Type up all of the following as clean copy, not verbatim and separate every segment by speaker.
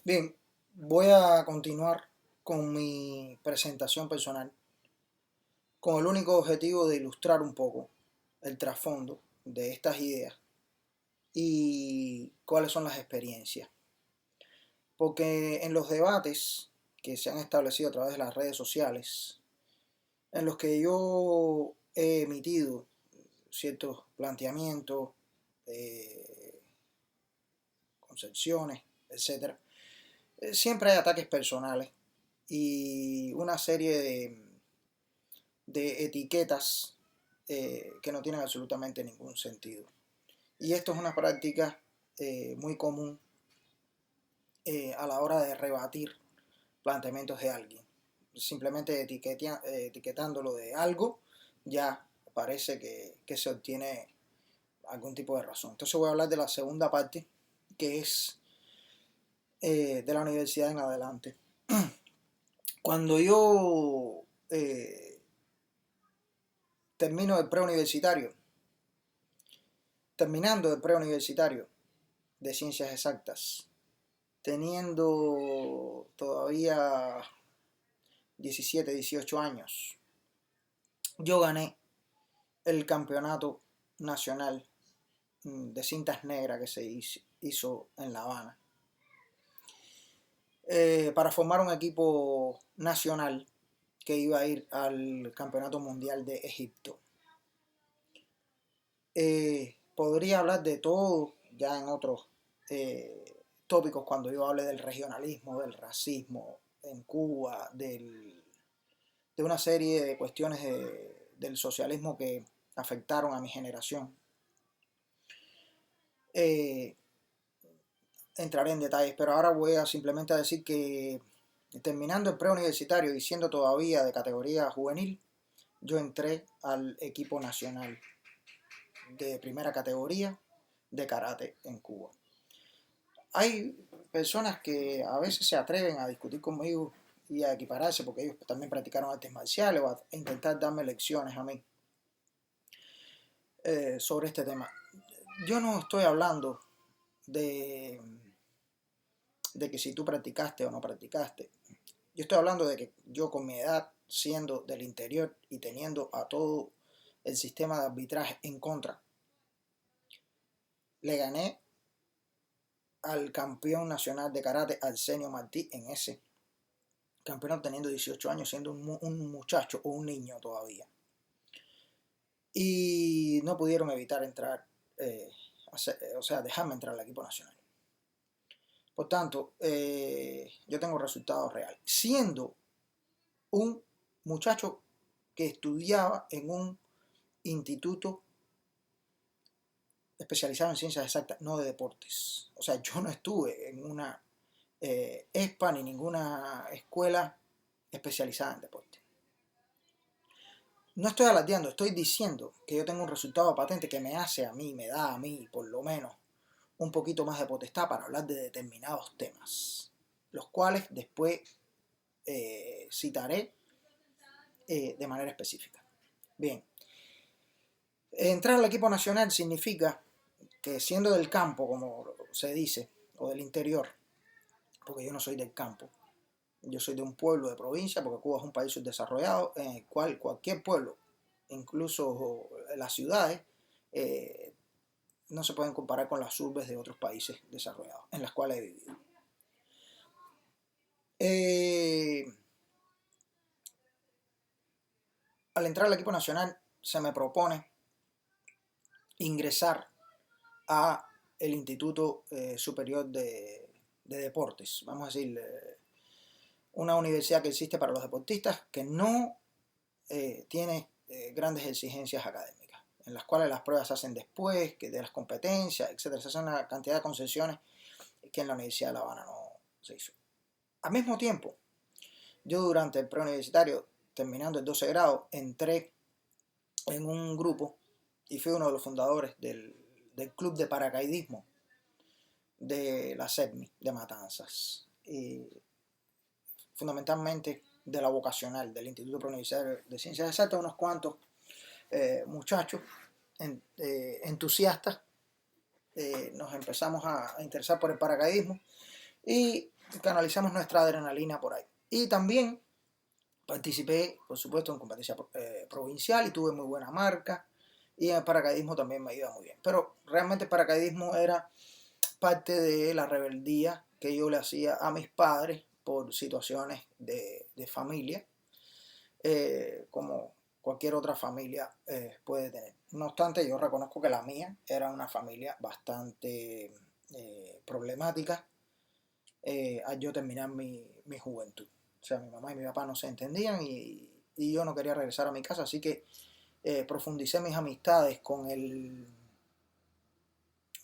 Speaker 1: Bien, voy a continuar con mi presentación personal con el único objetivo de ilustrar un poco el trasfondo de estas ideas y cuáles son las experiencias. Porque en los debates que se han establecido a través de las redes sociales, en los que yo he emitido ciertos planteamientos, eh, concepciones, etcétera, siempre hay ataques personales y una serie de etiquetas que no tienen absolutamente ningún sentido. Y esto es una práctica muy común a la hora de rebatir planteamientos de alguien. Simplemente etiquetándolo de algo, ya parece que se obtiene algún tipo de razón. Entonces voy a hablar de la segunda parte, que es de la universidad en adelante. Cuando yo termino el preuniversitario, terminando el preuniversitario de ciencias exactas, teniendo todavía 17, 18 años, yo gané el campeonato nacional de cintas negras que se hizo en La Habana, para formar un equipo nacional que iba a ir al campeonato mundial de Egipto. Podría hablar de todo ya en otros tópicos cuando yo hable del regionalismo, del racismo en Cuba, de una serie de cuestiones del socialismo que afectaron a mi generación. Eh, Entraré en detalles, pero ahora voy a simplemente decir que terminando el preuniversitario y siendo todavía de categoría juvenil, yo entré al equipo nacional de primera categoría de karate en Cuba. Hay personas que a veces se atreven a discutir conmigo y a equipararse porque ellos también practicaron artes marciales o a intentar darme lecciones a mí sobre este tema. Yo no estoy hablando de, de que si tú practicaste o no practicaste. Yo estoy hablando de que yo con mi edad, siendo del interior y teniendo a todo el sistema de arbitraje en contra, le gané al campeón nacional de karate, Arsenio Martí, en ese campeonato teniendo 18 años, siendo un muchacho o un niño todavía. Y no pudieron evitar entrar, o sea, dejarme entrar al equipo nacional. Por tanto, yo tengo resultados reales. Siendo un muchacho que estudiaba en un instituto especializado en ciencias exactas, no de deportes. O sea, yo no estuve en una ESPA ni ninguna escuela especializada en deporte. No estoy alardeando, estoy diciendo que yo tengo un resultado patente que me hace a mí, me da a mí, por lo menos, un poquito más de potestad para hablar de determinados temas, los cuales después citaré de manera específica. Bien, entrar al equipo nacional significa que siendo del campo, como se dice, o del interior, porque yo no soy del campo, yo soy de un pueblo de provincia, porque Cuba es un país subdesarrollado, en el cual cualquier pueblo, incluso las ciudades, eh, no se pueden comparar con las urbes de otros países desarrollados, en las cuales he vivido. Eh, Al entrar al equipo nacional, se me propone ingresar a el Instituto Superior de Deportes, vamos a decir, una universidad que existe para los deportistas que no tiene grandes exigencias académicas, en las cuales las pruebas se hacen después, que de las competencias, etcétera. Se hacen una cantidad de concesiones que en la Universidad de La Habana no se hizo. Al mismo tiempo, yo durante el preuniversitario, terminando el 12 grado, entré en un grupo y fui uno de los fundadores del club de paracaidismo de la SEPMI de Matanzas. Y fundamentalmente de la vocacional del Instituto Provincial de Ciencias Exactas, unos cuantos muchachos entusiastas nos empezamos a interesar por el paracaidismo y canalizamos nuestra adrenalina por ahí. Y también participé, por supuesto, en competencia provincial y tuve muy buena marca. Y en el paracaidismo también me iba muy bien. Pero realmente el paracaidismo era parte de la rebeldía que yo le hacía a mis padres por situaciones de familia, como cualquier otra familia puede tener. No obstante, yo reconozco que la mía era una familia bastante problemática al yo terminar mi juventud. O sea, mi mamá y mi papá no se entendían y yo no quería regresar a mi casa, así que profundicé mis amistades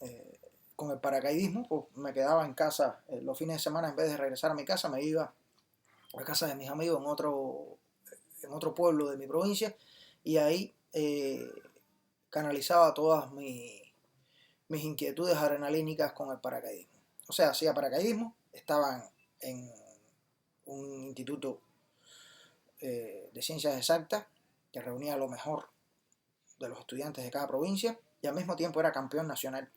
Speaker 1: eh, con el paracaidismo. Pues me quedaba en casa los fines de semana. En vez de regresar a mi casa, me iba a casa de mis amigos en otro pueblo de mi provincia, y ahí canalizaba todas mis inquietudes adrenalínicas con el paracaidismo. O sea, hacía paracaidismo, estaban en un instituto de ciencias exactas que reunía lo mejor de los estudiantes de cada provincia, y al mismo tiempo era campeón nacional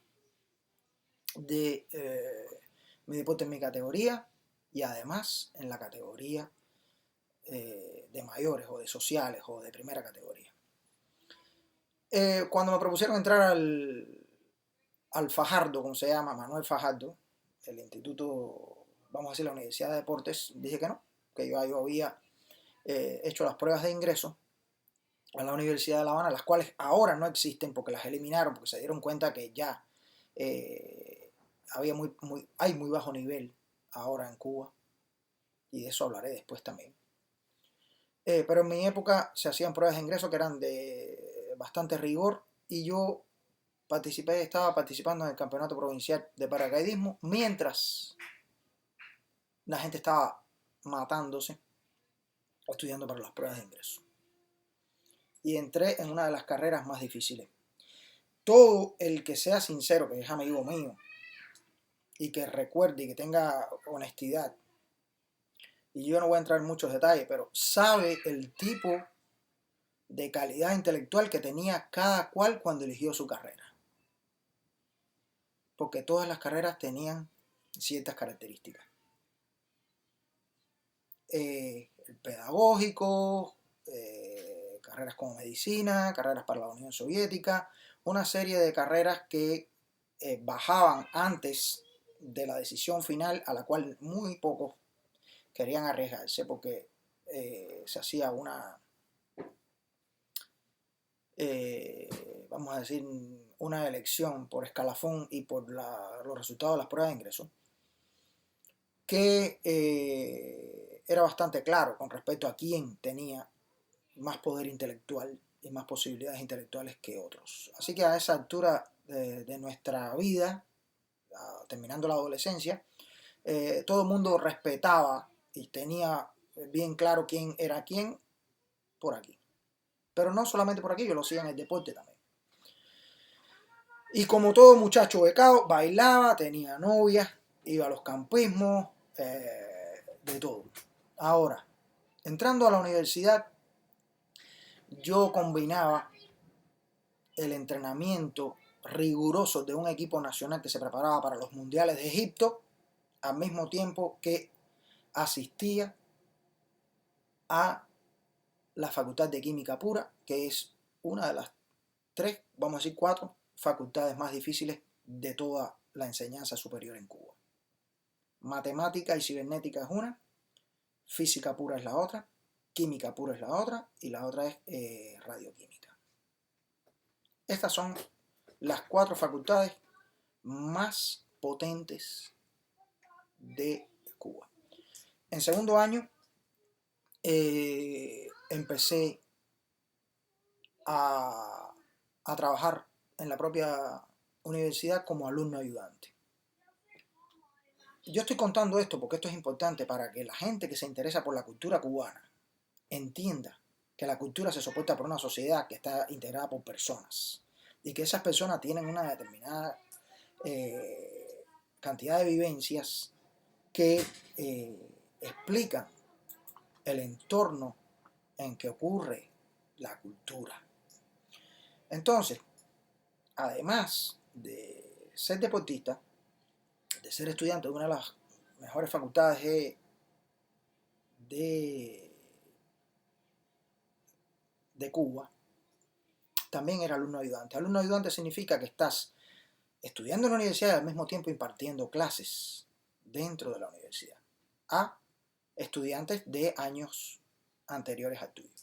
Speaker 1: de mi deporte en mi categoría, y además en la categoría de mayores o de sociales o de primera categoría. Cuando me propusieron entrar al Fajardo, como se llama, Manuel Fajardo, el instituto, vamos a decir la Universidad de Deportes, dije que no, que yo había hecho las pruebas de ingreso a la Universidad de La Habana, las cuales ahora no existen porque las eliminaron, porque se dieron cuenta que ya hay muy bajo nivel ahora en Cuba, y de eso hablaré después también. Pero en mi época se hacían pruebas de ingreso que eran de bastante rigor, y yo estaba participando en el campeonato provincial de paracaidismo mientras la gente estaba matándose estudiando para las pruebas de ingreso. Y entré en una de las carreras más difíciles. Todo el que sea sincero, que es amigo mío, y que recuerde y que tenga honestidad, y yo no voy a entrar en muchos detalles, pero sabe el tipo de calidad intelectual que tenía cada cual cuando eligió su carrera. Porque todas las carreras tenían ciertas características. El pedagógico, carreras como medicina, carreras para la Unión Soviética, una serie de carreras que bajaban antes de la decisión final, a la cual muy pocos querían arriesgarse, porque se hacía vamos a decir, una elección por escalafón y por los resultados de las pruebas de ingreso, que era bastante claro con respecto a quién tenía más poder intelectual y más posibilidades intelectuales que otros. Así que a esa altura de nuestra vida, terminando la adolescencia, todo el mundo respetaba y tenía bien claro quién era quién por aquí. Pero no solamente por aquí, yo lo hacía en el deporte también. Y como todo muchacho becado, bailaba, tenía novia, iba a los campismos, de todo. Ahora, entrando a la universidad, yo combinaba el entrenamiento riguroso de un equipo nacional que se preparaba para los mundiales de Egipto, al mismo tiempo que asistía a la Facultad de Química Pura, que es una de las 3, vamos a decir 4, facultades más difíciles de toda la enseñanza superior en Cuba. Matemática y cibernética es una, física pura es la otra, química pura es la otra, y la otra es radioquímica. Estas son las 4 facultades más potentes de Cuba. En segundo año empecé a trabajar en la propia universidad como alumno ayudante. Yo estoy contando esto porque esto es importante para que la gente que se interesa por la cultura cubana entienda que la cultura se soporta por una sociedad que está integrada por personas, y que esas personas tienen una determinada cantidad de vivencias que explican el entorno en que ocurre la cultura. Entonces, además de ser deportista, de ser estudiante de una de las mejores facultades de, de Cuba, también era alumno ayudante. Alumno ayudante significa que estás estudiando en la universidad y al mismo tiempo impartiendo clases dentro de la universidad a estudiantes de años anteriores al tuyo.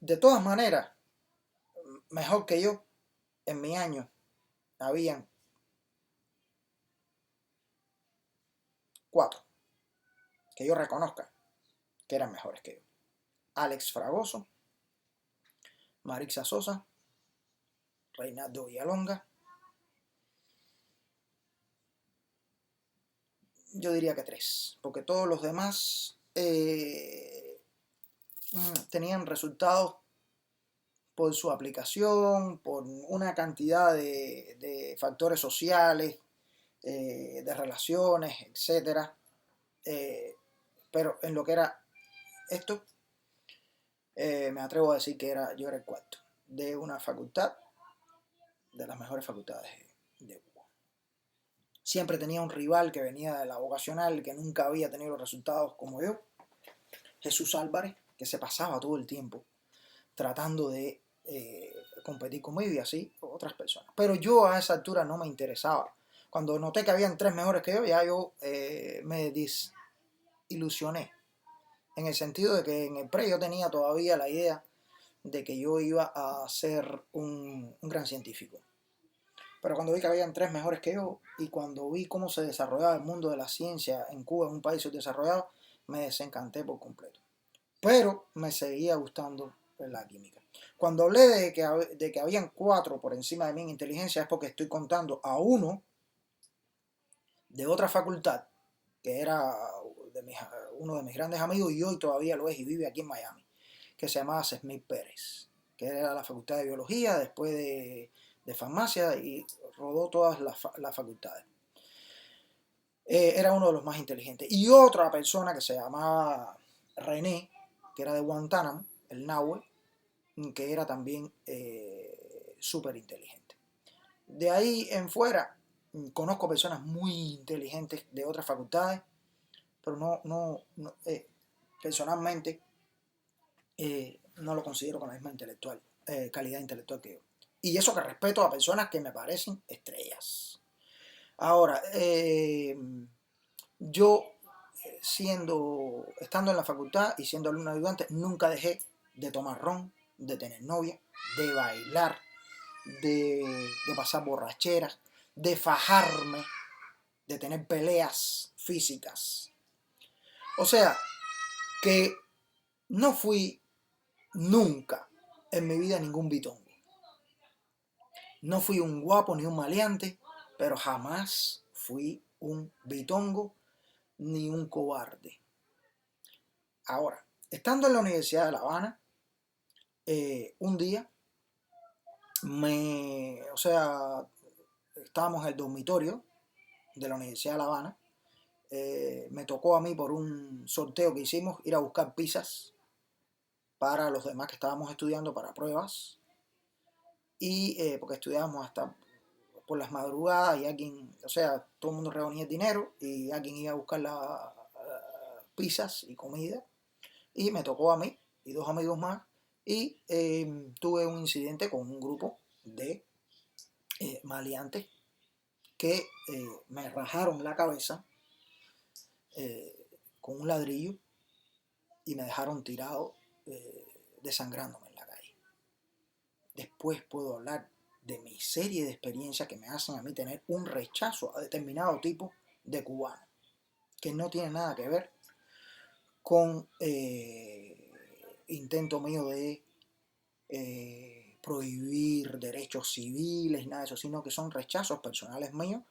Speaker 1: De todas maneras, mejor que yo, en mi año habían 4 que yo reconozca que eran mejores que yo. Alex Fragoso, Marixa Sosa, Reinaldo Villalonga. Yo diría que 3, porque todos los demás tenían resultados por su aplicación, por una cantidad de factores sociales, de relaciones, etc. Pero en lo que era esto, me atrevo a decir que yo era el cuarto de una facultad, de las mejores facultades de Cuba. Siempre tenía un rival que venía de la vocacional, que nunca había tenido los resultados como yo, Jesús Álvarez, que se pasaba todo el tiempo tratando de competir conmigo y así otras personas. Pero yo a esa altura no me interesaba. Cuando noté que habían 3 mejores que yo, ya yo me desilusioné. En el sentido de que en el pre yo tenía todavía la idea de que yo iba a ser un gran científico. Pero cuando vi que habían 3 mejores que yo y cuando vi cómo se desarrollaba el mundo de la ciencia en Cuba, en un país subdesarrollado, me desencanté por completo. Pero me seguía gustando la química. Cuando hablé de que habían 4 por encima de mí en inteligencia es porque estoy contando a uno de otra facultad, que era uno de mis grandes amigos y hoy todavía lo es y vive aquí en Miami, que se llamaba Smith Pérez, que era la facultad de biología, después de farmacia y rodó todas las facultades. Era uno de los más inteligentes. Y otra persona que se llamaba René, que era de Guantánamo, el Nahue, que era también súper inteligente. De ahí en fuera, conozco personas muy inteligentes de otras facultades, pero no personalmente no lo considero con la misma calidad intelectual que yo. Y eso que respeto a personas que me parecen estrellas. Ahora, yo estando en la facultad y siendo alumno ayudante, nunca dejé de tomar ron, de tener novia, de bailar, de pasar borracheras, de fajarme, de tener peleas físicas. O sea, que no fui nunca en mi vida ningún bitongo. No fui un guapo ni un maleante, pero jamás fui un bitongo ni un cobarde. Ahora, estando en la Universidad de La Habana, un día estábamos en el dormitorio de la Universidad de La Habana. Me tocó a mí por un sorteo que hicimos ir a buscar pizzas para los demás que estábamos estudiando para pruebas y porque estudiábamos hasta por las madrugadas y todo el mundo reunía el dinero y alguien iba a buscar las pizzas y comida y me tocó a mí y 2 amigos más y tuve un incidente con un grupo de maleantes que me rajaron la cabeza con un ladrillo y me dejaron tirado desangrándome en la calle. Después puedo hablar de mi serie de experiencias que me hacen a mí tener un rechazo a determinado tipo de cubano, que no tiene nada que ver con intento mío de prohibir derechos civiles, nada de eso, sino que son rechazos personales míos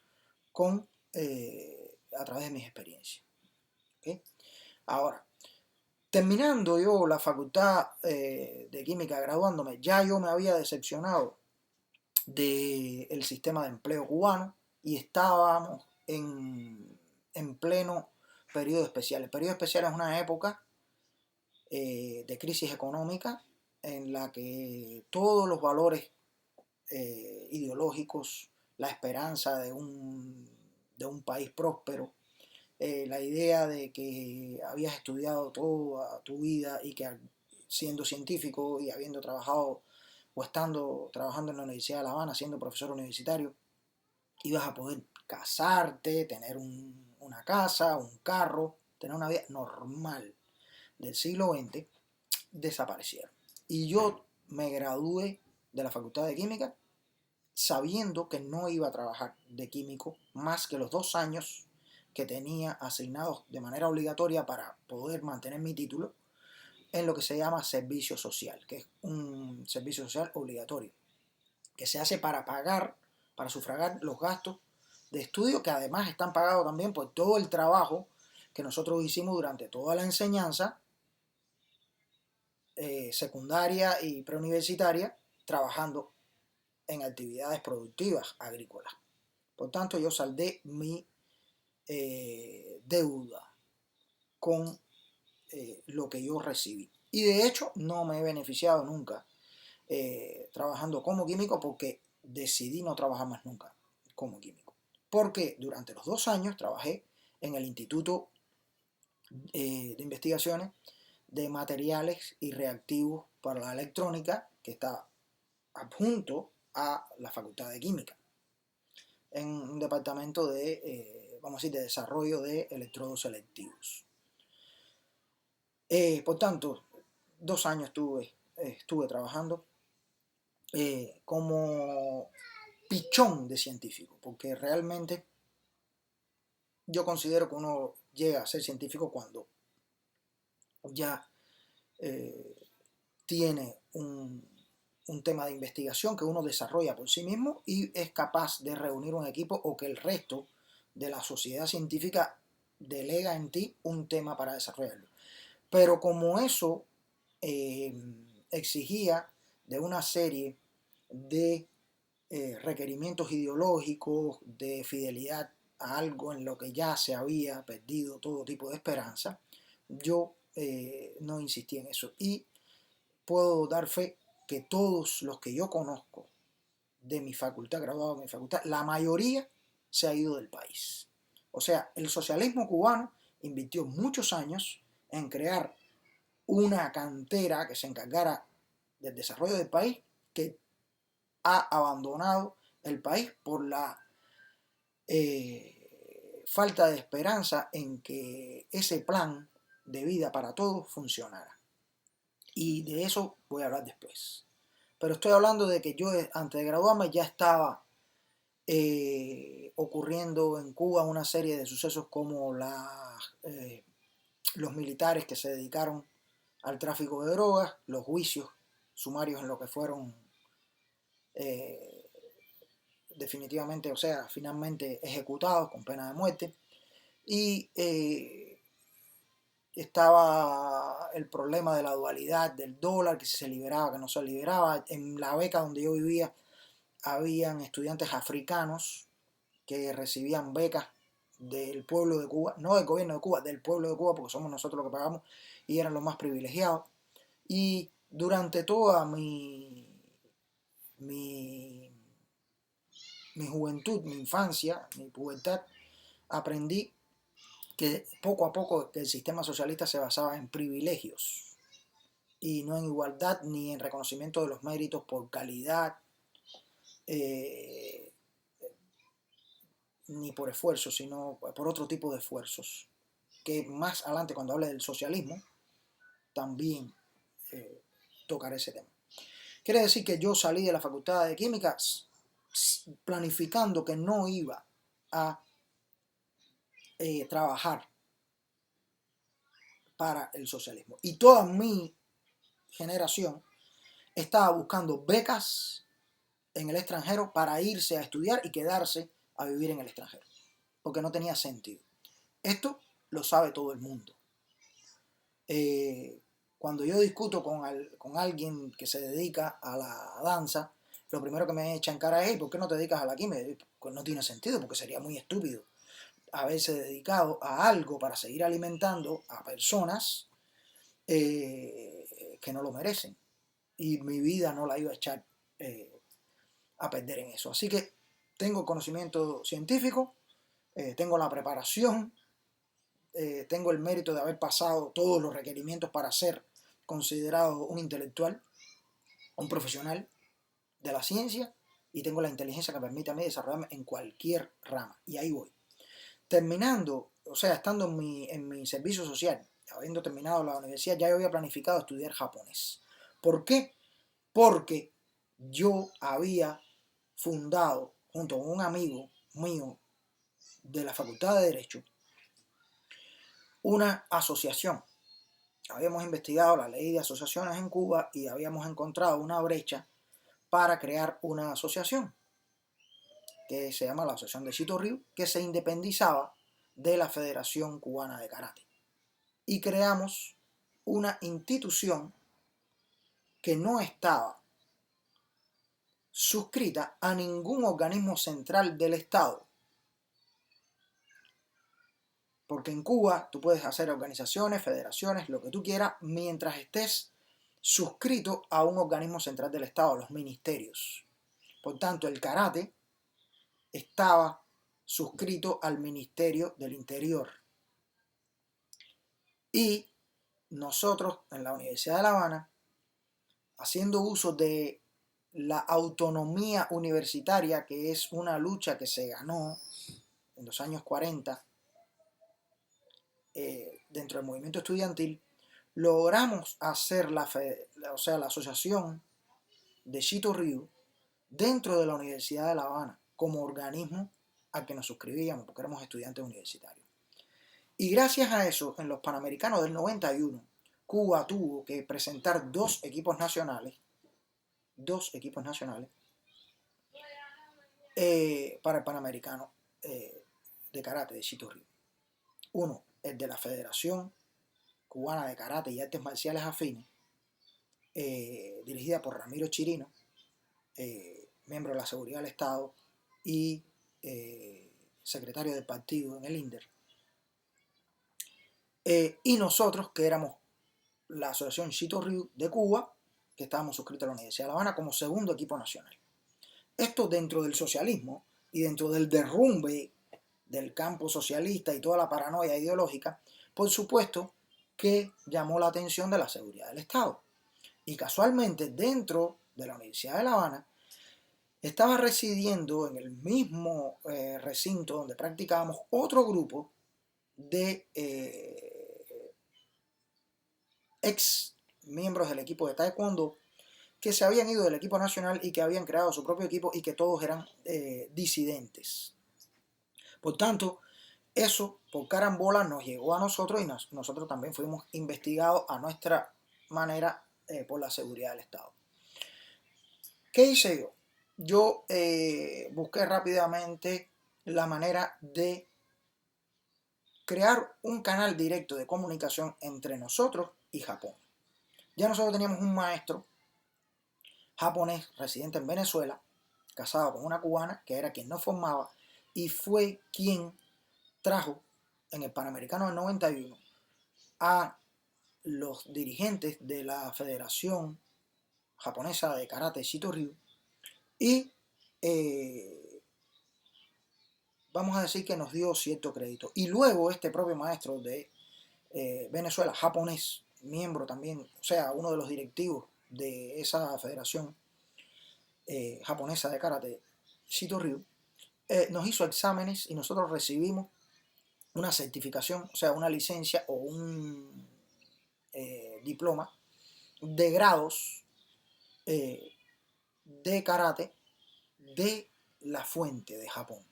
Speaker 1: a través de mis experiencias. ¿Okay? Ahora, terminando yo la facultad de química, graduándome, ya yo me había decepcionado del sistema de empleo cubano y estábamos en pleno periodo especial. El periodo especial es una época de crisis económica en la que todos los valores ideológicos, la esperanza de un país próspero la idea de que habías estudiado toda tu vida y que siendo científico y habiendo trabajado o estando trabajando en la Universidad de La Habana, siendo profesor universitario, ibas a poder casarte, tener una casa, un carro, tener una vida normal del siglo XX, desaparecieron. Y yo me gradué de la Facultad de Química sabiendo que no iba a trabajar de químico más que los 2 años que tenía asignados de manera obligatoria para poder mantener mi título en lo que se llama servicio social, que es un servicio social obligatorio, que se hace para pagar, para sufragar los gastos de estudio, que además están pagados también por todo el trabajo que nosotros hicimos durante toda la enseñanza secundaria y preuniversitaria, trabajando en actividades productivas agrícolas. Por tanto, yo saldé mi deuda con lo que yo recibí. Y de hecho, no me he beneficiado nunca trabajando como químico, porque decidí no trabajar más nunca como químico. Porque durante los 2 años trabajé en el Instituto de Investigaciones de Materiales y Reactivos para la Electrónica, que está adjunto a la Facultad de Química, en un departamento de, vamos a decir, de desarrollo de electrodos selectivos. Por tanto, 2 años estuve trabajando como pichón de científico, porque realmente yo considero que uno llega a ser científico cuando ya tiene un tema de investigación que uno desarrolla por sí mismo y es capaz de reunir un equipo, o que el resto de la sociedad científica delega en ti un tema para desarrollarlo. Pero como eso exigía de una serie de requerimientos ideológicos, de fidelidad a algo en lo que ya se había perdido todo tipo de esperanza, yo no insistí en eso. Y puedo dar fe que todos los que yo conozco de mi facultad, graduados de mi facultad, la mayoría se ha ido del país. O sea, el socialismo cubano invirtió muchos años en crear una cantera que se encargara del desarrollo del país, que ha abandonado el país por la falta de esperanza en que ese plan de vida para todos funcionara. Y de eso voy a hablar después. Pero estoy hablando de que yo, antes de graduarme, ya estaba ocurriendo en Cuba una serie de sucesos como los militares que se dedicaron al tráfico de drogas, los juicios sumarios en lo que fueron definitivamente, o sea, finalmente ejecutados con pena de muerte. Y estaba el problema de la dualidad del dólar, que si se liberaba, que no se liberaba. En la beca donde yo vivía habían estudiantes africanos que recibían becas del pueblo de Cuba, no del gobierno de Cuba, del pueblo de Cuba, porque somos nosotros los que pagamos, y eran los más privilegiados. Y durante toda mi juventud, mi infancia, mi pubertad, aprendí que poco a poco el sistema socialista se basaba en privilegios y no en igualdad ni en reconocimiento de los méritos por calidad ni por esfuerzo, sino por otro tipo de esfuerzos, que más adelante, cuando hable del socialismo, también tocaré ese tema. Quiere decir que yo salí de la Facultad de Química planificando que no iba a trabajar para el socialismo. Y toda mi generación estaba buscando becas en el extranjero para irse a estudiar y quedarse a vivir en el extranjero, porque no tenía sentido. Esto lo sabe todo el mundo. Cuando yo discuto con alguien que se dedica a la danza, lo primero que me echa en cara es: ¿por qué no te dedicas a la química? Pues no tiene sentido, porque sería muy estúpido haberse dedicado a algo para seguir alimentando a personas que no lo merecen. Y mi vida no la iba a echar a perder en eso. Así que tengo conocimiento científico, tengo la preparación tengo el mérito de haber pasado todos los requerimientos para ser considerado un intelectual, un profesional de la ciencia, y tengo la inteligencia que permite a mí desarrollarme en cualquier rama. Y ahí voy. Terminando, o sea, estando en mi servicio social, habiendo terminado la universidad, ya yo había planificado estudiar japonés. ¿Por qué? Porque yo había fundado, junto con un amigo mío de la Facultad de Derecho, una asociación. Habíamos investigado la ley de asociaciones en Cuba y habíamos encontrado una brecha para crear una asociación que se llama la Asociación de Chito Ryu, que se independizaba de la Federación Cubana de Karate. Y creamos una institución que no estaba suscrita a ningún organismo central del Estado. Porque en Cuba tú puedes hacer organizaciones, federaciones, lo que tú quieras, mientras estés suscrito a un organismo central del Estado, los ministerios. Por tanto, el karate estaba suscrito al Ministerio del Interior. Y nosotros en la Universidad de La Habana, haciendo uso de la autonomía universitaria, que es una lucha que se ganó en los años 40 dentro del movimiento estudiantil, logramos hacer la asociación de Chito Ryu dentro de la Universidad de La Habana como organismo al que nos suscribíamos porque éramos estudiantes universitarios. Y gracias a eso, en los Panamericanos del 91, Cuba tuvo que presentar dos equipos nacionales para el Panamericano de Karate de Chito Ryu. Uno, el de la Federación Cubana de Karate y Artes Marciales Afines, dirigida por Ramiro Chirino, miembro de la Seguridad del Estado y secretario del partido en el INDER. Y nosotros, que éramos la Asociación Chito Ryu de Cuba, que estábamos suscritos a la Universidad de La Habana como segundo equipo nacional. Esto dentro del socialismo y dentro del derrumbe del campo socialista y toda la paranoia ideológica, por supuesto que llamó la atención de la seguridad del Estado. Y casualmente dentro de la Universidad de La Habana estaba residiendo en el mismo recinto donde practicábamos otro grupo de ex miembros del equipo de taekwondo que se habían ido del equipo nacional y que habían creado su propio equipo y que todos eran disidentes. Por tanto, eso por carambola nos llegó a nosotros y nosotros también fuimos investigados a nuestra manera por la seguridad del Estado. ¿Qué hice yo? Yo busqué rápidamente la manera de crear un canal directo de comunicación entre nosotros y Japón. Ya nosotros teníamos un maestro japonés residente en Venezuela, casado con una cubana, que era quien nos formaba, y fue quien trajo en el Panamericano del 91 a los dirigentes de la Federación Japonesa de Karate Chito Ryu y vamos a decir que nos dio cierto crédito. Y luego este propio maestro de Venezuela, japonés, miembro también, o sea, uno de los directivos de esa federación japonesa de karate, Chito Ryu, nos hizo exámenes y nosotros recibimos una certificación, o sea, una licencia o un diploma de grados de karate de la fuente de Japón.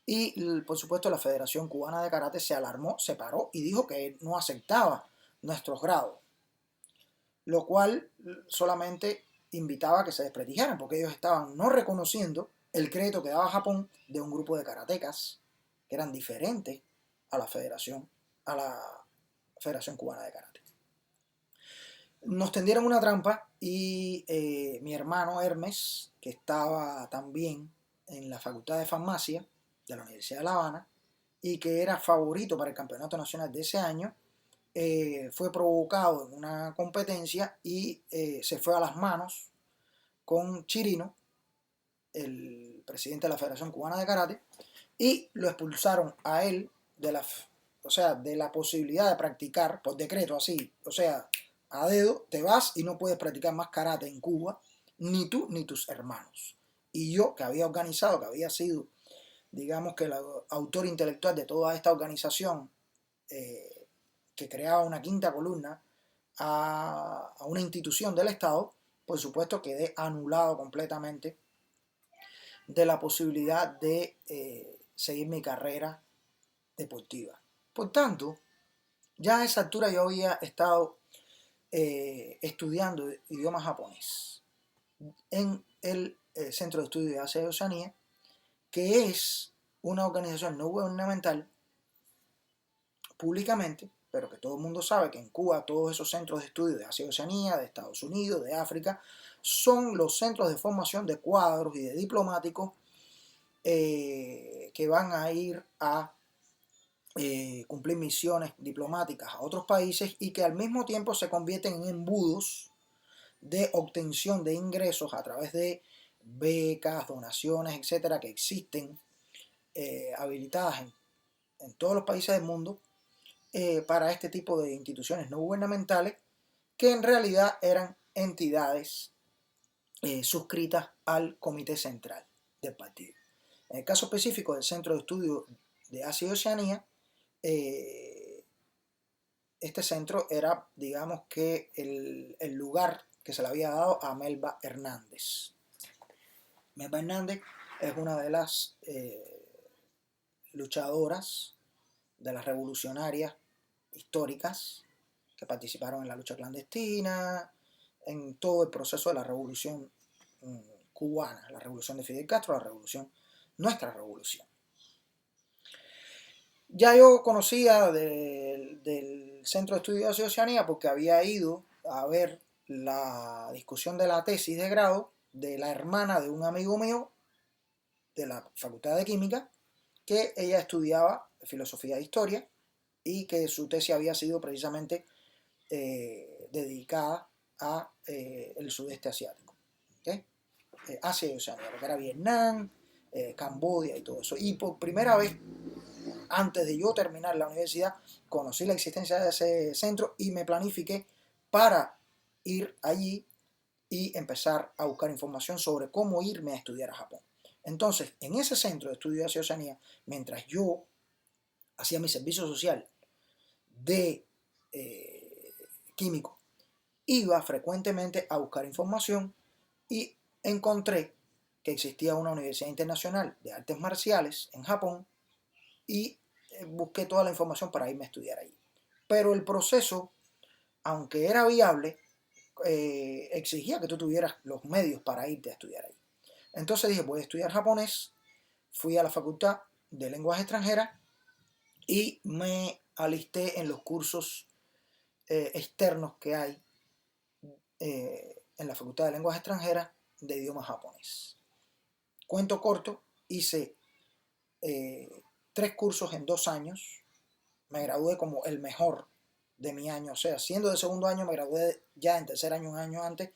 Speaker 1: Y por supuesto la Federación Cubana de Karate se alarmó, se paró y dijo que no aceptaba nuestros grados, lo cual solamente invitaba a que se desprestigiaran, porque ellos estaban no reconociendo el crédito que daba Japón de un grupo de karatecas que eran diferentes a la Federación Cubana de Karate. Nos tendieron una trampa y mi hermano Hermes, que estaba también en la Facultad de Farmacia de la Universidad de La Habana y que era favorito para el campeonato nacional de ese año, fue provocado en una competencia y se fue a las manos con Chirino, el presidente de la Federación Cubana de Karate, y lo expulsaron a él de la o sea, de la posibilidad de practicar por decreto así, o sea, a dedo, te vas y no puedes practicar más karate en Cuba, ni tú ni tus hermanos. Y yo, que había organizado, que había sido, digamos que el autor intelectual de toda esta organización, que creaba una quinta columna a una institución del Estado, por supuesto quedé anulado completamente de la posibilidad de seguir mi carrera deportiva. Por tanto, ya a esa altura yo había estado estudiando idioma japonés en el Centro de Estudios de Asia y Oceanía, que es una organización no gubernamental públicamente, pero que todo el mundo sabe que en Cuba todos esos centros de estudio de Asia y Oceanía, de Estados Unidos, de África, son los centros de formación de cuadros y de diplomáticos que van a ir a cumplir misiones diplomáticas a otros países y que al mismo tiempo se convierten en embudos de obtención de ingresos a través de becas, donaciones, etcétera, que existen habilitadas en todos los países del mundo para este tipo de instituciones no gubernamentales que en realidad eran entidades suscritas al Comité Central del partido. En el caso específico del Centro de Estudio de Asia y Oceanía, este centro era, digamos que, el lugar que se le había dado a Melba Hernández. Melba Hernández es una de las luchadoras, de las revolucionarias históricas que participaron en la lucha clandestina, en todo el proceso de la revolución cubana, la revolución de Fidel Castro, nuestra revolución. Ya yo conocía del Centro de Estudios de Asia y Oceanía porque había ido a ver la discusión de la tesis de grado de la hermana de un amigo mío de la Facultad de Química, que ella estudiaba filosofía e historia y que su tesis había sido precisamente dedicada a el sudeste asiático, ¿okay? Asia y Oceanía, lo que era Vietnam, Camboya y todo eso. Y por primera vez, antes de yo terminar la universidad, conocí la existencia de ese centro y me planifiqué para ir allí y empezar a buscar información sobre cómo irme a estudiar a Japón. Entonces, en ese centro de estudio de Asia y Oceanía, mientras yo hacía mi servicio social de químico, iba frecuentemente a buscar información y encontré que existía una universidad internacional de artes marciales en Japón y busqué toda la información para irme a estudiar allí. Pero el proceso, aunque era viable, exigía que tú tuvieras los medios para irte a estudiar allí. Entonces dije, voy a estudiar japonés, fui a la Facultad de Lenguas Extranjeras y me alisté en los cursos externos que hay en la Facultad de Lenguas Extranjeras de idioma japonés. Cuento corto, hice 3 cursos en 2 años, me gradué como el mejor de mi año, o sea, siendo de segundo año me gradué ya en tercer año, un año antes,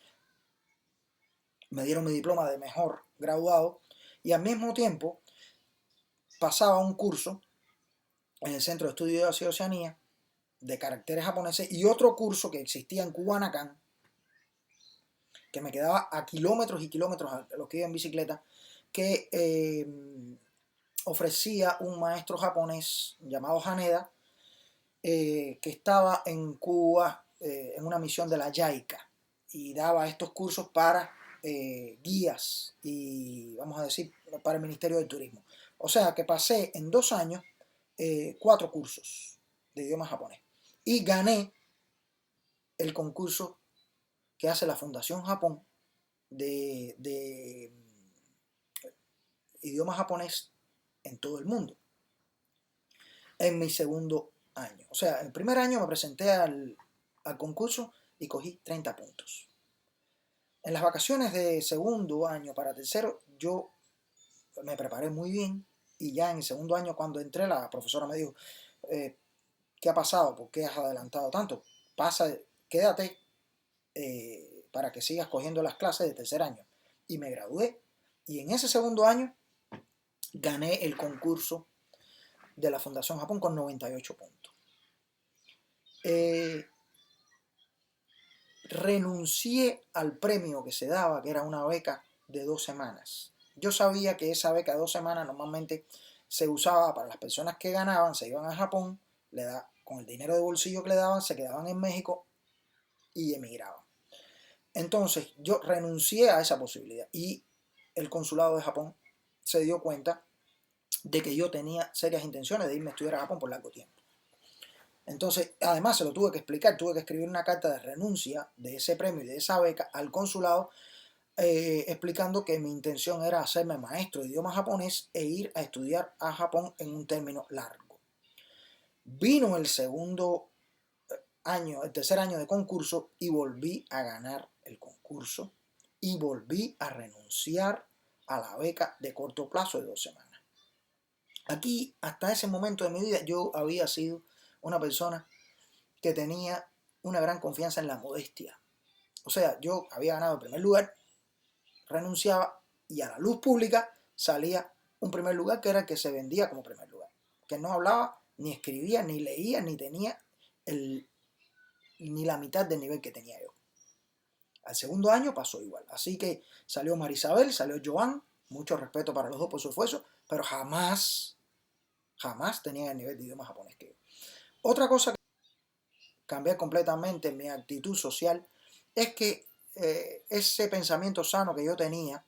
Speaker 1: me dieron mi diploma de mejor graduado y al mismo tiempo pasaba un curso en el Centro de Estudios de Asia y Oceanía de caracteres japoneses y otro curso que existía en Kubanacan, que me quedaba a kilómetros y kilómetros a los que iba en bicicleta, que ofrecía un maestro japonés llamado Haneda, que estaba en Cuba en una misión de la JICA y daba estos cursos para guías y, vamos a decir, para el Ministerio del Turismo. O sea que pasé en 2 años 4 cursos de idioma japonés y gané el concurso que hace la Fundación Japón de idioma japonés en todo el mundo en mi segundo año. O sea, el primer año me presenté al concurso y cogí 30 puntos. En las vacaciones de segundo año para tercero, yo me preparé muy bien y ya en el segundo año cuando entré la profesora me dijo, ¿qué ha pasado? ¿Por qué has adelantado tanto? Quédate para que sigas cogiendo las clases de tercer año. Y me gradué y en ese segundo año gané el concurso de la Fundación Japón con 98 puntos. Renuncié al premio que se daba, que era una beca de 2 semanas. Yo sabía que esa beca de 2 semanas normalmente se usaba para las personas que ganaban, se iban a Japón, con el dinero de bolsillo que le daban, se quedaban en México y emigraban. Entonces yo renuncié a esa posibilidad y el consulado de Japón se dio cuenta de que yo tenía serias intenciones de irme a estudiar a Japón por largo tiempo. Entonces, además se lo tuve que explicar, tuve que escribir una carta de renuncia de ese premio y de esa beca al consulado, explicando que mi intención era hacerme maestro de idioma japonés e ir a estudiar a Japón en un término largo. Vino el tercer año de concurso y volví a ganar el concurso y volví a renunciar a la beca de corto plazo de 2 semanas. Aquí, hasta ese momento de mi vida, yo había sido una persona que tenía una gran confianza en la modestia. O sea, yo había ganado el primer lugar, renunciaba y a la luz pública salía un primer lugar que era el que se vendía como primer lugar. Que no hablaba, ni escribía, ni leía, ni tenía ni la mitad del nivel que tenía yo. Al segundo año pasó igual. Así que salió Marisabel, salió Joan, mucho respeto para los dos por su esfuerzo, pero jamás tenían el nivel de idioma japonés que yo. Otra cosa que cambié completamente mi actitud social es que ese pensamiento sano que yo tenía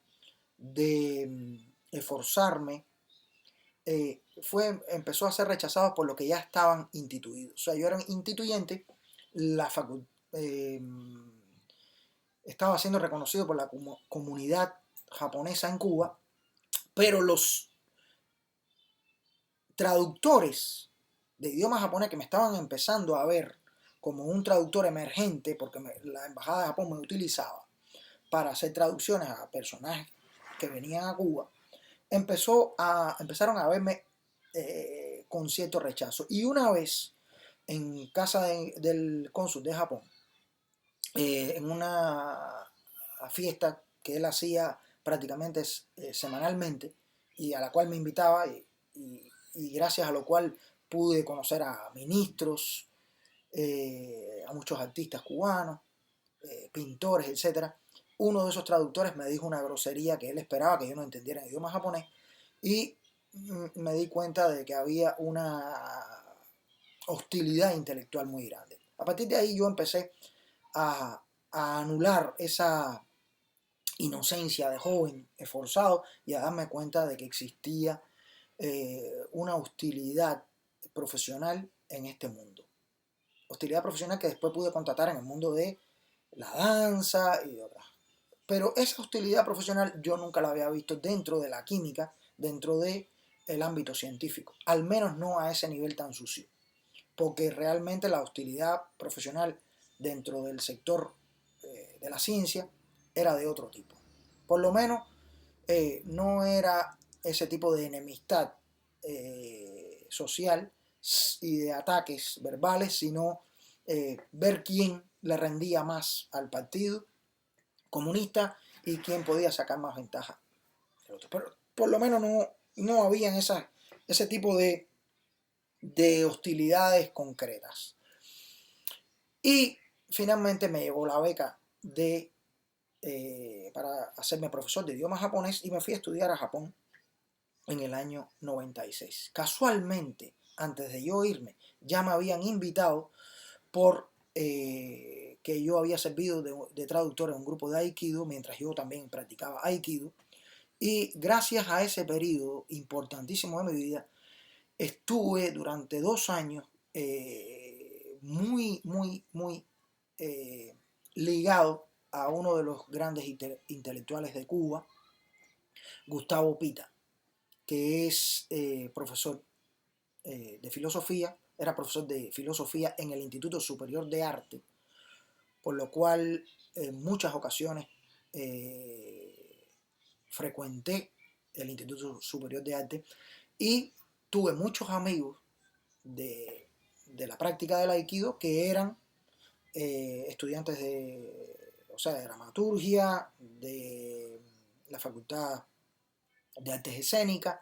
Speaker 1: de esforzarme empezó a ser rechazado por lo que ya estaban instituidos. O sea, yo era un instituyente, estaba siendo reconocido por la comunidad japonesa en Cuba, pero los traductores de idioma japonés que me estaban empezando a ver como un traductor emergente, porque la embajada de Japón me utilizaba para hacer traducciones a personajes que venían a Cuba, empezaron a verme con cierto rechazo. Y una vez en casa del cónsul de Japón, en una fiesta que él hacía prácticamente semanalmente y a la cual me invitaba y gracias a lo cual pude conocer a ministros, a muchos artistas cubanos, pintores, etc. Uno de esos traductores me dijo una grosería que él esperaba que yo no entendiera en idioma japonés y me di cuenta de que había una hostilidad intelectual muy grande. A partir de ahí yo empecé a anular esa inocencia de joven esforzado y a darme cuenta de que existía una hostilidad profesional en este mundo. Hostilidad profesional que después pude contratar en el mundo de la danza y de otras. Pero esa hostilidad profesional yo nunca la había visto dentro de la química, dentro del ámbito científico, al menos no a ese nivel tan sucio, porque realmente la hostilidad profesional dentro del sector de la ciencia era de otro tipo. Por lo menos no era ese tipo de enemistad social y de ataques verbales, sino ver quién le rendía más al partido comunista y quién podía sacar más ventaja del otro. Pero por lo menos no habían ese tipo de hostilidades concretas. Y finalmente me llegó la beca para hacerme profesor de idioma japonés y me fui a estudiar a Japón en el año 96. Casualmente, antes de yo irme, ya me habían invitado por que yo había servido de traductor en un grupo de Aikido, mientras yo también practicaba Aikido. Y gracias a ese periodo importantísimo de mi vida, estuve durante 2 años muy ligado a uno de los grandes intelectuales de Cuba, Gustavo Pita, que es profesor de filosofía, era profesor de filosofía en el Instituto Superior de Arte, por lo cual en muchas ocasiones frecuenté el Instituto Superior de Arte y tuve muchos amigos de la práctica del Aikido que eran estudiantes de dramaturgia, de la Facultad de Artes Escénicas,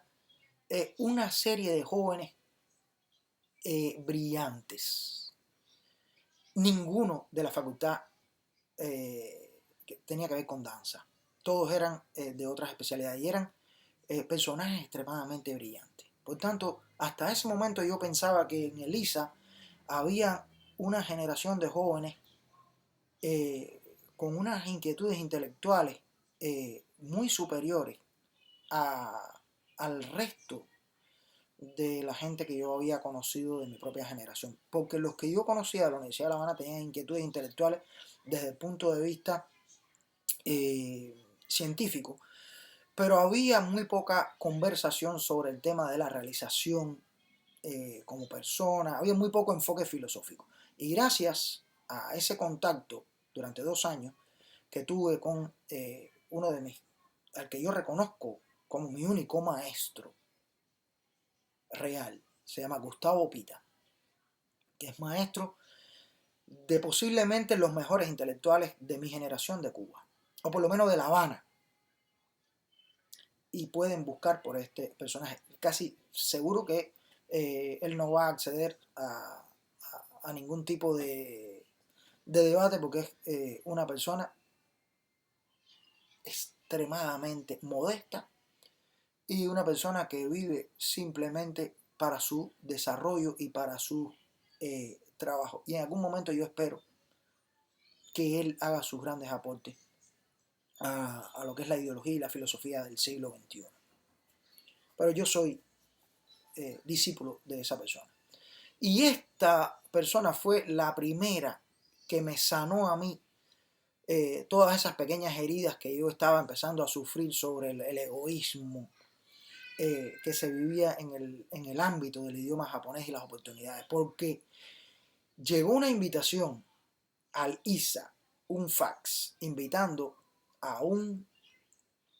Speaker 1: una serie de jóvenes brillantes. Ninguno de la facultad que tenía que ver con danza. Todos eran de otras especialidades y eran personajes extremadamente brillantes. Por tanto, hasta ese momento yo pensaba que en ELISA había una generación de jóvenes con unas inquietudes intelectuales muy superiores al resto de la gente que yo había conocido de mi propia generación. Porque los que yo conocía de la Universidad de La Habana tenían inquietudes intelectuales desde el punto de vista científico, pero había muy poca conversación sobre el tema de la realización como persona, había muy poco enfoque filosófico. Y gracias a ese contacto durante 2 años que tuve con uno de mis, al que yo reconozco como mi único maestro real, se llama Gustavo Pita, que es maestro de posiblemente los mejores intelectuales de mi generación de Cuba, o por lo menos de La Habana. Y pueden buscar por este personaje. Casi seguro que él no va a acceder a ningún tipo de debate porque es una persona extremadamente modesta y una persona que vive simplemente para su desarrollo y para su trabajo. Y en algún momento yo espero que él haga sus grandes aportes a lo que es la ideología y la filosofía del siglo XXI. Pero yo soy discípulo de esa persona. Y esta persona fue la primera que me sanó a mí todas esas pequeñas heridas que yo estaba empezando a sufrir sobre el egoísmo que se vivía en el ámbito del idioma japonés y las oportunidades. Porque llegó una invitación al ISA, un fax, invitando a uno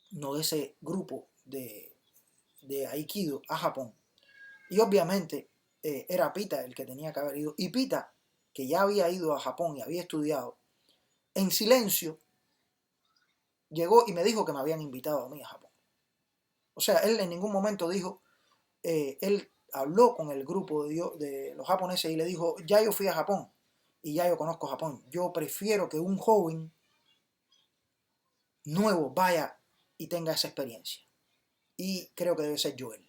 Speaker 1: de ese grupo de Aikido a Japón. Y obviamente era Pita el que tenía que haber ido. Y Pita, que ya había ido a Japón y había estudiado, en silencio llegó y me dijo que me habían invitado a mí a Japón. O sea, él en ningún momento dijo, él habló con el grupo de los japoneses y le dijo, ya yo fui a Japón y ya yo conozco Japón. Yo prefiero que un joven nuevo vaya y tenga esa experiencia. Y creo que debe ser Joel.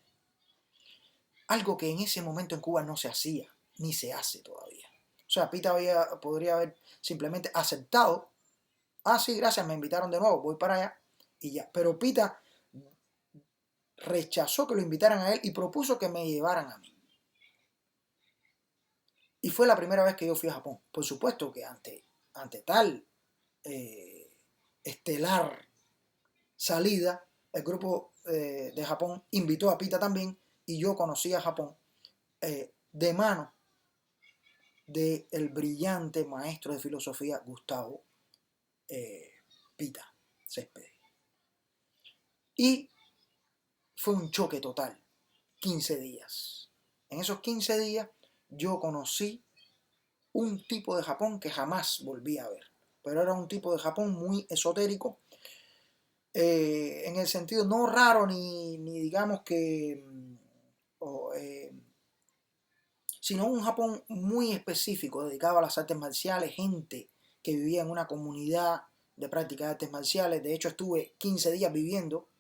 Speaker 1: Algo que en ese momento en Cuba no se hacía, ni se hace todavía. O sea, Pita podría haber simplemente aceptado, sí, gracias, me invitaron de nuevo, voy para allá y ya. Pero Pita rechazó que lo invitaran a él y propuso que me llevaran a mí. Y fue la primera vez que yo fui a Japón. Por supuesto que ante tal estelar salida, el grupo de Japón invitó a Pita también y yo conocí a Japón de mano del brillante maestro de filosofía Gustavo Pita Céspedes. Y fue un choque total, 15 días. En esos 15 días yo conocí un tipo de Japón que jamás volví a ver, pero era un tipo de Japón muy esotérico, en el sentido no raro ni digamos que, sino un Japón muy específico, dedicado a las artes marciales, gente que vivía en una comunidad de práctica de artes marciales. De hecho, estuve 15 días viviendo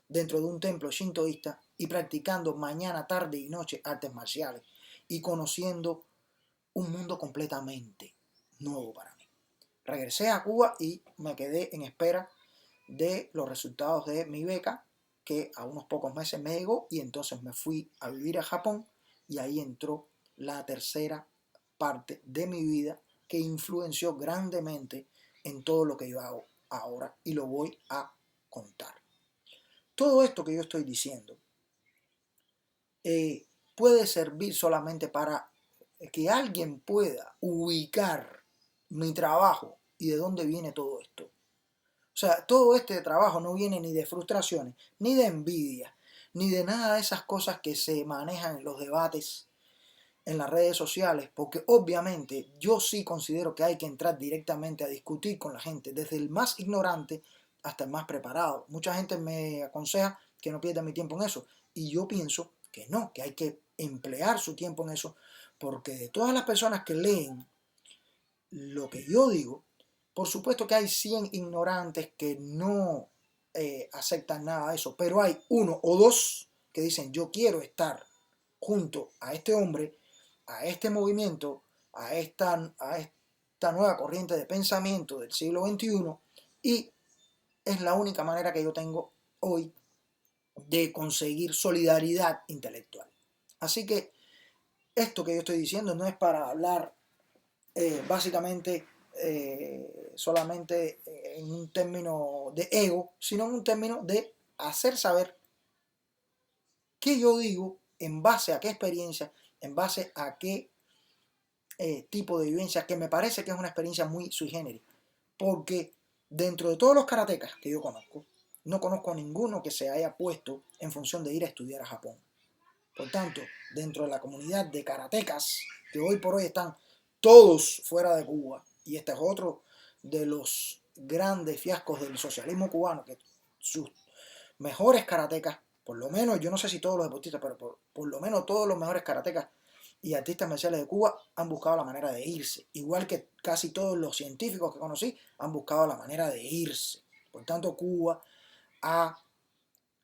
Speaker 1: dentro de un templo shintoísta y practicando mañana, tarde y noche artes marciales y conociendo un mundo completamente nuevo para mí. Regresé a Cuba y me quedé en espera de los resultados de mi beca, que a unos pocos meses me llegó, y entonces me fui a vivir a Japón y ahí entró la tercera parte de mi vida que influenció grandemente en todo lo que yo hago ahora y lo voy a contar. Todo esto que yo estoy diciendo puede servir solamente para que alguien pueda ubicar mi trabajo y de dónde viene todo esto. O sea, todo este trabajo no viene ni de frustraciones, ni de envidia, ni de nada de esas cosas que se manejan en los debates en las redes sociales, porque obviamente yo sí considero que hay que entrar directamente a discutir con la gente, desde el más ignorante hasta el más preparado. Mucha gente me aconseja que no pierda mi tiempo en eso, y yo pienso que no, que hay que emplear su tiempo en eso, porque de todas las personas que leen lo que yo digo, por supuesto que hay 100 ignorantes que no aceptan nada de eso, pero hay uno o dos que dicen yo quiero estar junto a este hombre, a este movimiento, a esta nueva corriente de pensamiento del siglo XXI, y es la única manera que yo tengo hoy de conseguir solidaridad intelectual. Así que esto que yo estoy diciendo no es para hablar básicamente solamente en un término de ego, sino en un término de hacer saber qué yo digo, en base a qué experiencia, en base a qué tipo de vivencia, que me parece que es una experiencia muy sui generis, porque dentro de todos los karatecas que yo conozco, no conozco a ninguno que se haya puesto en función de ir a estudiar a Japón. Por tanto, dentro de la comunidad de karatecas, que hoy por hoy están todos fuera de Cuba, y este es otro de los grandes fiascos del socialismo cubano, que sus mejores karatecas, por lo menos, yo no sé si todos los deportistas, pero por lo menos todos los mejores karatecas y artistas marciales de Cuba han buscado la manera de irse, igual que casi todos los científicos que conocí han buscado la manera de irse. Por tanto, Cuba ha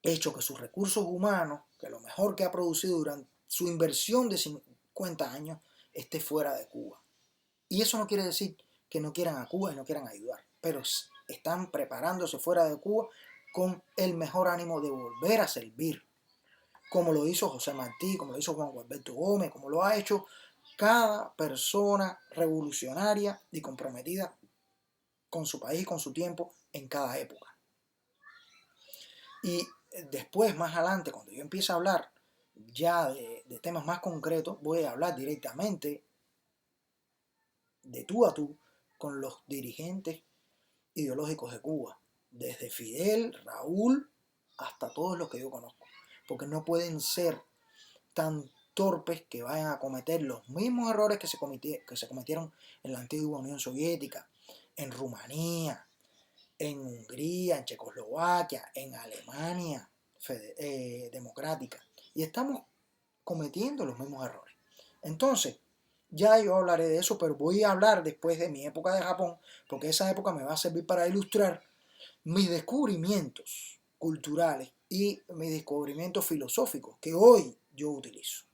Speaker 1: hecho que sus recursos humanos, que lo mejor que ha producido durante su inversión de 50 años, esté fuera de Cuba. Y eso no quiere decir que no quieran a Cuba y no quieran ayudar, pero están preparándose fuera de Cuba con el mejor ánimo de volver a servir, como lo hizo José Martí, como lo hizo Juan Gualberto Gómez, como lo ha hecho cada persona revolucionaria y comprometida con su país, con su tiempo, en cada época. Y después, más adelante, cuando yo empiece a hablar ya de temas más concretos, voy a hablar directamente de tú a tú con los dirigentes ideológicos de Cuba, desde Fidel, Raúl, hasta todos los que yo conozco, porque no pueden ser tan torpes que vayan a cometer los mismos errores que se cometieron en la antigua Unión Soviética, en Rumanía, en Hungría, en Checoslovaquia, en Alemania democrática. Y estamos cometiendo los mismos errores. Entonces, ya yo hablaré de eso, pero voy a hablar después de mi época de Japón, porque esa época me va a servir para ilustrar mis descubrimientos culturales y mis descubrimientos filosóficos que hoy yo utilizo.